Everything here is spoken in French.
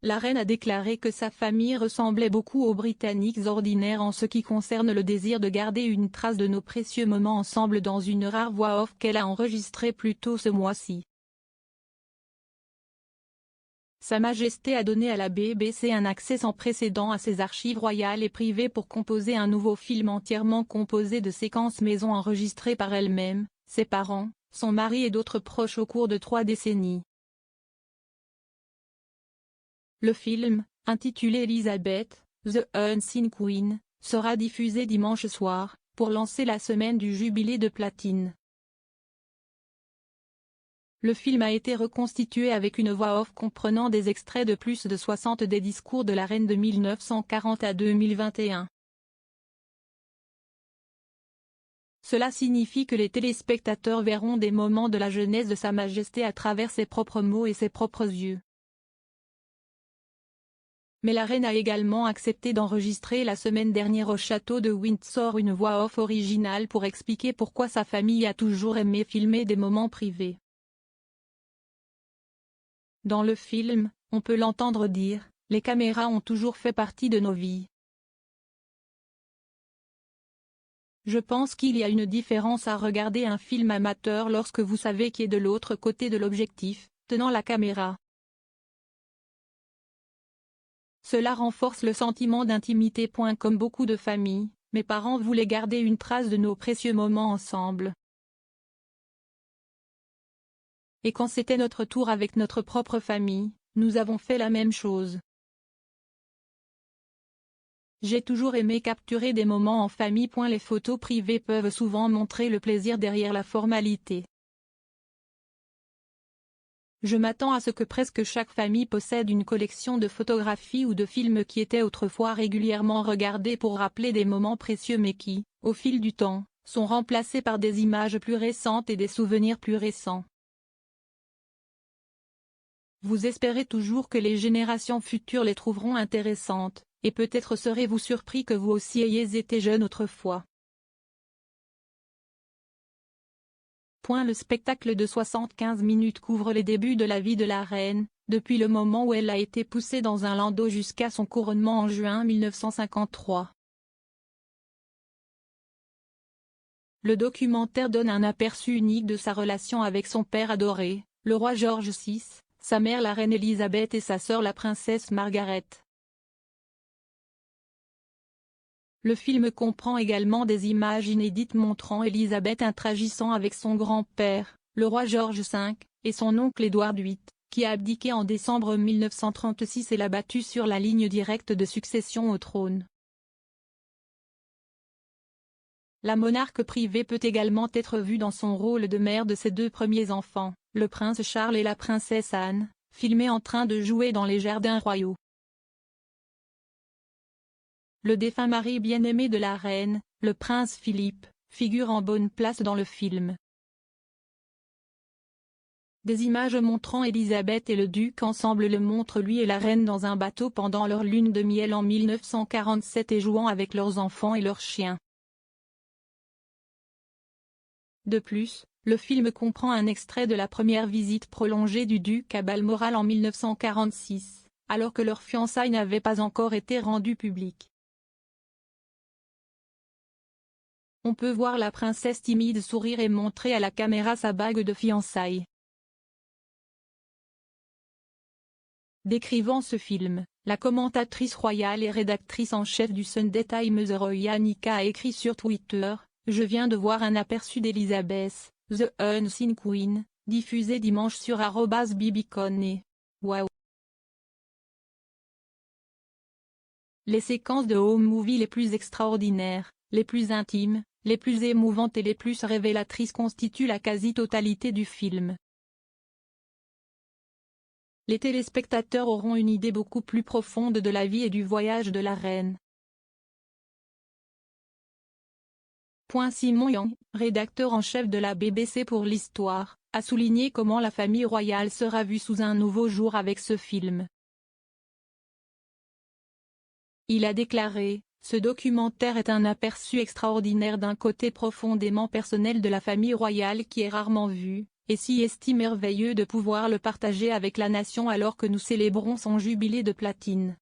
la reine a déclaré que sa famille ressemblait beaucoup aux Britanniques ordinaires en ce qui concerne le désir de garder une trace de nos précieux moments ensemble dans une rare voix off qu'elle a enregistrée plus tôt ce mois-ci. Sa Majesté a donné à la BBC un accès sans précédent à ses archives royales et privées pour composer un nouveau film entièrement composé de séquences maison enregistrées par elle-même, ses parents, son mari et d'autres proches au cours de 3 décennies. Le film, intitulé Elizabeth, The Unseen Queen, sera diffusé dimanche soir, pour lancer la semaine du jubilé de platine. Le film a été reconstitué avec une voix off comprenant des extraits de plus de 60 des discours de la reine de 1940 à 2021. Cela signifie que les téléspectateurs verront des moments de la jeunesse de Sa Majesté à travers ses propres mots et ses propres yeux. Mais la reine a également accepté d'enregistrer la semaine dernière au château de Windsor une voix off originale pour expliquer pourquoi sa famille a toujours aimé filmer des moments privés. Dans le film, on peut l'entendre dire « Les caméras ont toujours fait partie de nos vies. Je pense qu'il y a une différence à regarder un film amateur lorsque vous savez qui est de l'autre côté de l'objectif, tenant la caméra. Cela renforce le sentiment d'intimité. Comme beaucoup de familles, mes parents voulaient garder une trace de nos précieux moments ensemble. Et quand c'était notre tour avec notre propre famille, nous avons fait la même chose. J'ai toujours aimé capturer des moments en famille. Les photos privées peuvent souvent montrer le plaisir derrière la formalité. Je m'attends à ce que presque chaque famille possède une collection de photographies ou de films qui étaient autrefois régulièrement regardés pour rappeler des moments précieux mais qui, au fil du temps, sont remplacés par des images plus récentes et des souvenirs plus récents. Vous espérez toujours que les générations futures les trouveront intéressantes, et peut-être serez-vous surpris que vous aussi ayez été jeune autrefois. Le spectacle de 75 minutes couvre les débuts de la vie de la reine, depuis le moment où elle a été poussée dans un landau jusqu'à son couronnement en juin 1953. Le documentaire donne un aperçu unique de sa relation avec son père adoré, le roi George VI, sa mère la reine Elisabeth et sa sœur la princesse Margaret. Le film comprend également des images inédites montrant Elisabeth interagissant avec son grand-père, le roi George V, et son oncle Édouard VIII, qui a abdiqué en décembre 1936 et l'a battu sur la ligne directe de succession au trône. La monarque privée peut également être vue dans son rôle de mère de ses 2 premiers enfants, le prince Charles et la princesse Anne, filmés en train de jouer dans les jardins royaux. Le défunt mari bien-aimé de la reine, le prince Philippe, figure en bonne place dans le film. Des images montrant Elisabeth et le duc ensemble le montrent lui et la reine dans un bateau pendant leur lune de miel en 1947 et jouant avec leurs enfants et leurs chiens. De plus, le film comprend un extrait de la première visite prolongée du duc à Balmoral en 1946, alors que leur fiançailles n'avaient pas encore été rendues publiques. On peut voir la princesse timide sourire et montrer à la caméra sa bague de fiançailles. Décrivant ce film, la commentatrice royale et rédactrice en chef du Sunday Times Roya Nika a écrit sur Twitter « Je viens de voir un aperçu d'Elizabeth, The Unseen Queen, diffusé dimanche sur @bbcon. Waouh ! Les séquences de home movie les plus extraordinaires, les plus intimes, les plus émouvantes et les plus révélatrices constituent la quasi-totalité du film. Les téléspectateurs auront une idée beaucoup plus profonde de la vie et du voyage de la reine. Simon Yang, rédacteur en chef de la BBC pour l'histoire, a souligné comment la famille royale sera vue sous un nouveau jour avec ce film. Il a déclaré « Ce documentaire est un aperçu extraordinaire d'un côté profondément personnel de la famille royale qui est rarement vu, et si est merveilleux de pouvoir le partager avec la nation alors que nous célébrons son jubilé de platine.